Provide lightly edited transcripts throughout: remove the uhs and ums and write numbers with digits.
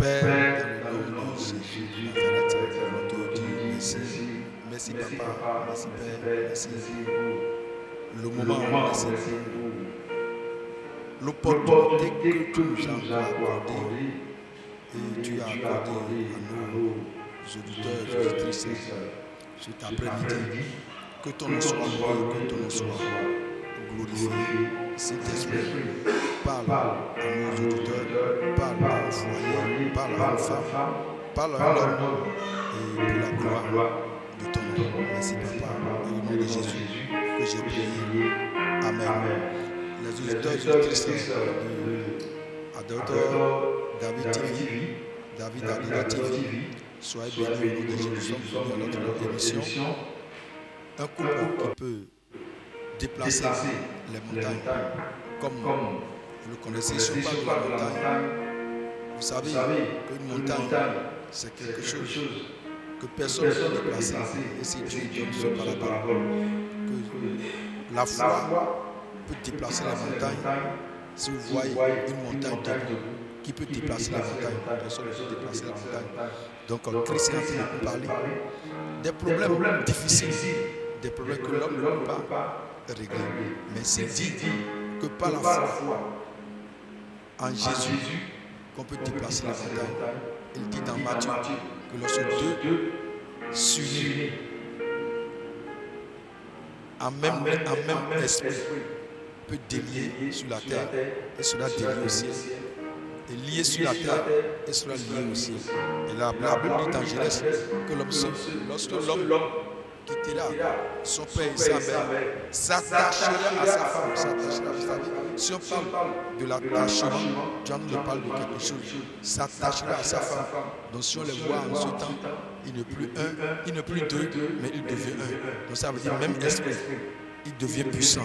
Père, dans le nom de Jésus de Nazareth, on te dit merci. Merci Papa, merci Père, merci pour le moment, merci pour l'opportunité que tu nous as accordée et tu as accordé à nos auditeurs et auditrices cet après-midi. Que ton nom soit loué, que ton nom soit glorifié. Saint-Esprit, parle à nos auditeurs, parle à nos foyers, parle à nos femmes, parle à l'homme et pour la gloire de ton nom. Merci Papa, au nom de Jésus que j'ai prié. Amen. Les auditeurs et auditrices de Adorateur David TV, David Adida TV, soyez bénis au nom de Jésus. Nous sommes venus à notre émission. Un couple qui peut déplacer les montagnes, comme vous le connaissez, si on parle de la montagne, vous savez qu'une montagne, c'est quelque chose que personne ne peut déplacer. Et si Dieu donne ce parabole, que la foi peut déplacer les montagnes. Si vous voyez une montagne debout, qui peut déplacer la montagne, personne ne peut déplacer la montagne. Donc Christ est en train de nous parler des problèmes difficiles, des problèmes que l'homme ne peut pas régler. Mais c'est dit que par la foi en Jésus qu'on peut déplacer la montagne. Il dit dans Matthieu que lorsque deux s'unissent en même esprit, peut délier sur la terre et cela délier au ciel. Et lié sur la terre et cela lié au ciel. Et la Bible dit dans Genèse que lorsque l'homme quittera son père et sa mère, s'attachera à sa femme. Si on parle de l'attachement, Jean nous parle de quelque chose. S'attachera à sa femme. Donc si on les voit en ce temps, il n'est plus un, il n'est plus deux, mais il devient un. Donc ça veut dire même esprit, il devient puissant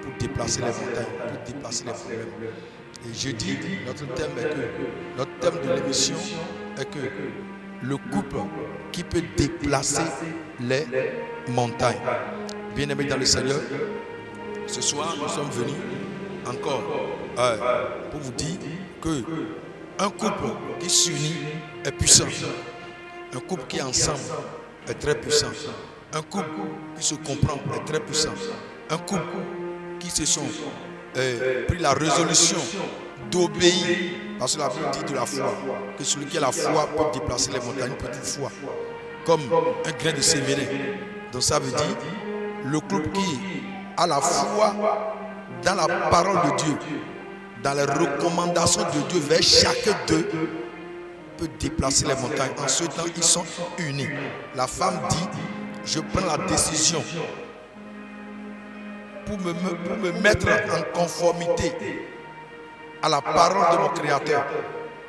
pour déplacer les montagnes, pour déplacer les problèmes. Et je dis, notre thème de l'émission est que le couple qui peut déplacer les montagnes. Bien-aimés dans le Seigneur, ce soir nous sommes venus encore pour vous dire que un couple qui s'unit est puissant. Un couple qui est ensemble est très puissant. Un couple qui se comprend est très puissant. Un couple qui se sont pris la résolution d'obéir, parce que la Bible dit de la foi, que celui qui a la foi peut déplacer les montagnes, une petite foi, comme un grain de sémérin. Donc ça veut dire le couple qui a la foi dans la parole de Dieu, dans les recommandations de Dieu vers chacun d'eux, peut déplacer les montagnes. En ce temps, ils sont unis. La femme dit, je prends la décision pour me mettre en conformité à la parole de mon Créateur.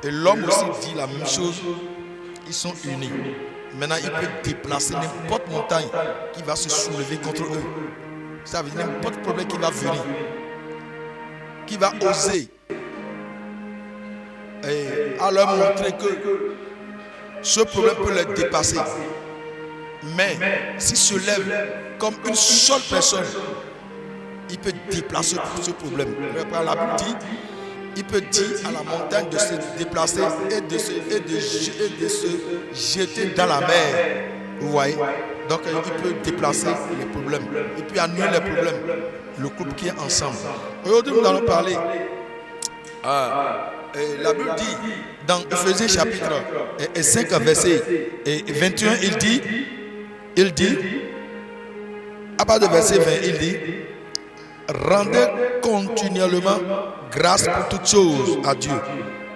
Et l'homme aussi dit la même chose. Ils sont unis. Maintenant, il peut déplacer n'importe montagne qui va se soulever contre eux. Ça veut dire n'importe problème qui va venir, qui va oser et à leur montrer que ce problème peut les dépasser. Mais s'il se lève comme une seule personne, il peut déplacer ce problème. La Bible dit, il peut dire à la montagne de se déplacer et de se jeter dans la mer. Vous voyez? Donc il peut déplacer les problèmes. Il peut annuler les problèmes. Le couple qui est ensemble. Aujourd'hui nous allons parler. La Bible dit dans Ephésiens chapitre 5 verset 21, il dit à part de verset 20, il dit: rendez continuellement grâce pour toutes choses à Dieu,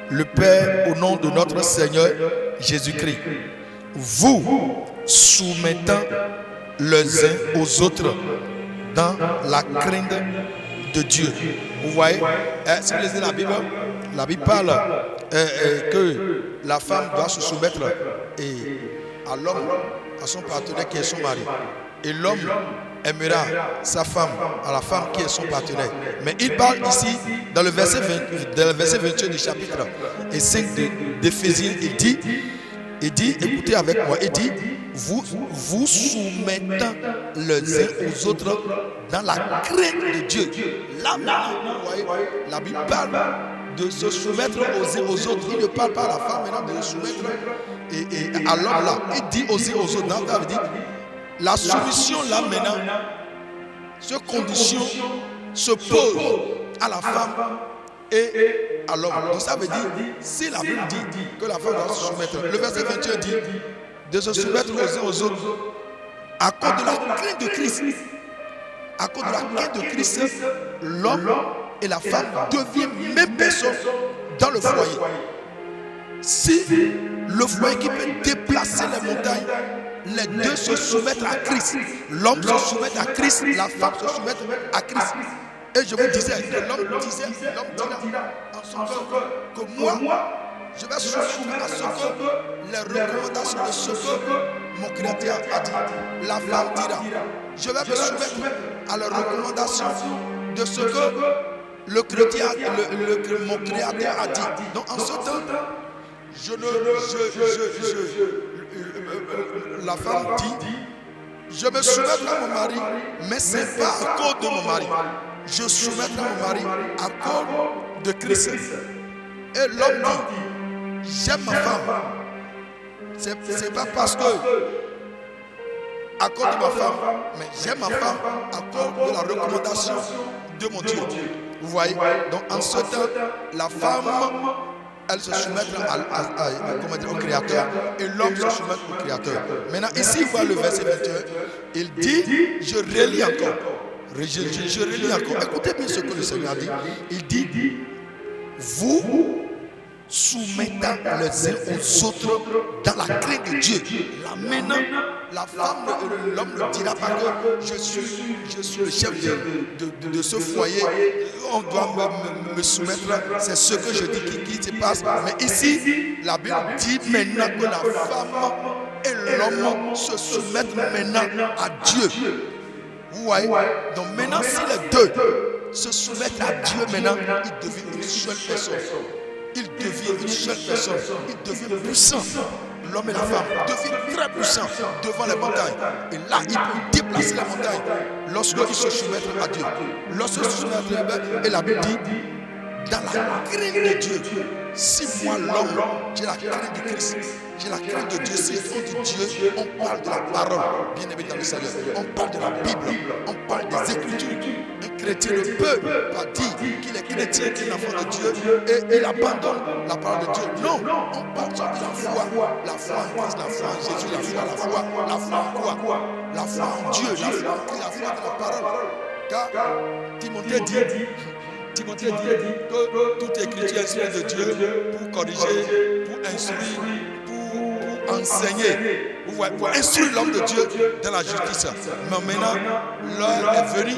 le Père, au nom de notre Seigneur Jésus-Christ, vous soumettant les uns aux autres dans la crainte de Dieu. Vous voyez, si vous lisez la Bible parle que la femme doit se soumettre à l'homme, à son partenaire qui est son mari. Et l'homme aimera sa femme, à la femme qui est son partenaire. Mais il parle ici, dans le verset 21 du chapitre 5 d'Éphésiens, il dit, écoutez avec moi, il dit, vous soumettant les uns aux autres dans la crainte de Dieu. Là, vous voyez, la Bible parle de se soumettre aux autres. Il ne parle pas à la femme maintenant de se soumettre à l'homme là. Il dit aux autres. Donc, ça veut dire la soumission là maintenant, cette condition se pose à la femme et à l'homme. Donc ça veut dire, si la Bible dit que la femme doit se soumettre, le verset 21 dit de se soumettre aux autres à cause de la crainte de Christ. À cause de la crainte de Christ, l'homme et la femme deviennent même personne dans le foyer. Si le foyer qui peut déplacer les montagnes, les deux se soumettent à Christ. L'homme se soumet à Christ, la femme se soumet à Christ. Et je vous disais que l'homme dira en son cœur que moi, je vais soumettre à ce que les recommandations de ce que mon Créateur a dit. La femme dira, je vais me soumettre à la recommandation de ce que mon Créateur a dit. Donc en ce temps, la femme dit, je me soumets à mon mari, mais ce n'est pas à cause de mon mari. Je soumets à mon mari à cause de Christ. Et l'homme dit, j'aime ma femme. Ce n'est pas parce que à cause de ma femme, mais j'aime ma femme à cause de la recommandation de mon Dieu. Vous voyez? Donc en ce temps, la femme, elle se soumet au Créateur et l'homme se soumet au Créateur. Maintenant, ici, vous voyez le verset 21. Il dit, je relis encore. Je relis encore. Écoutez bien ce que le Seigneur a dit. Il dit, vous soumettant les uns aux autres dans la crainte de Dieu. Là maintenant, la femme, l'homme ne dira pas que je suis le chef de ce foyer, on doit me soumettre, c'est ce que je dis qui se passe. Mais ici, la Bible dit maintenant que la femme et l'homme se soumettent maintenant à Dieu. Vous voyez? Donc maintenant, si les deux se soumettent à Dieu maintenant, ils deviennent une seule personne. Il devient une seule personne. Il devient puissant. L'homme et la femme deviennent très puissants devant les montagnes. Et là, ils peuvent déplacer les montagnes lorsqu'ils se soumettent à Dieu. Lorsqu'ils se soumettent à Dieu, et la Bible dit, dans la crainte de Dieu, si moi, l'homme, j'ai la crainte de Christ, j'ai la crainte de Dieu, si on dit Dieu, on parle de la parole, bien aimé dans le Seigneur. On parle de la Bible, on parle des Écritures. Un chrétien ne peut pas dire qu'il est chrétien, qu'il est enfant de Dieu et il abandonne la parole de Dieu. Non, on parle de la foi en Christ, la foi en Jésus, la foi en quoi? La foi en Dieu, la foi en Christ, la foi dans la parole. Car Timothée dit que toute écriture est inspirée de Dieu pour corriger, pour instruire, pour enseigner. Vous voyez, pour instruire l'homme de Dieu dans la justice. Mais maintenant, l'heure est venue.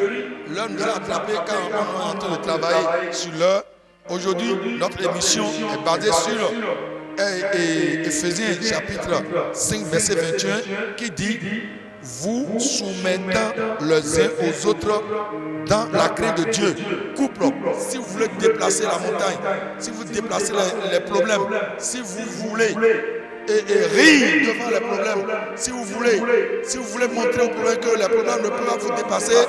L'heure nous a attrapés quand on est en train de travailler sur l'heure. Aujourd'hui, notre émission est basée sur Éphésiens chapitre 5, verset 21, qui dit vous soumettant les uns aux autres dans la crainte de Dieu. Couple, si vous voulez déplacer la montagne, si vous déplacez les problèmes, si vous voulez rire devant les problèmes, si vous voulez montrer au problème que les problèmes ne peuvent pas vous dépasser,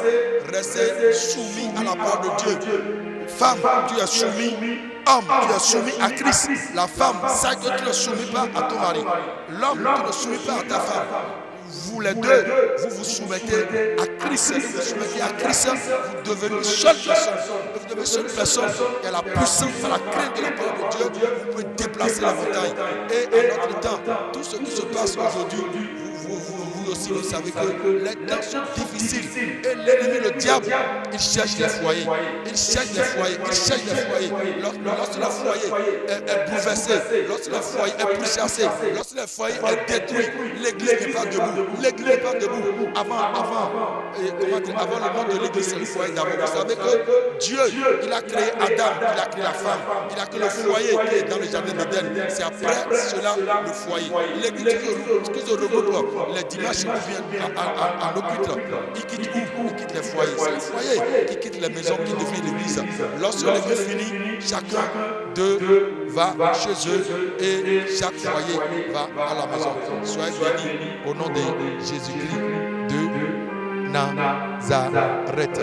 restez soumis à la parole de Dieu. Femme, tu es soumis. Homme, tu es soumis à Christ. La femme, sache que tu ne soumis pas à ton mari. L'homme, tu ne soumis pas à ta femme. Vous les deux, vous soumettez à Christ. Vous vous soumettez à Christ, vous devenez une seule personne. Vous devenez une seule personne. Et la puissance, à la crainte de la parole de Dieu, vous pouvez déplacer la montagne. Et à notre temps, tout ce qui se passe aujourd'hui, vous aussi, vous savez que les temps sont difficiles. Et l'ennemi, le diable, il cherche les foyers. Il cherche les foyers. Lorsque le foyer est bouleversé, lorsque le foyer est pourchassé, lorsque le foyer est détruit, l'église n'est pas debout. L'église n'est pas debout. Avant le nom de l'église, c'est le foyer d'abord. Vous savez que Dieu, il a créé Adam, il a créé la femme, il a créé le foyer qui est dans le jardin d'Éden. C'est après cela le foyer. L'église qui se regroupe les dimanches ou bien en occulte, il quitte où? Il quitte les foyers. C'est le foyer qui quitte les maisons, qui devient l'église. Lorsque l'église finit, chacun d'eux va chez eux et chaque foyer va à la maison. Soyez bénis au nom de Jésus-Christ de Nazareth.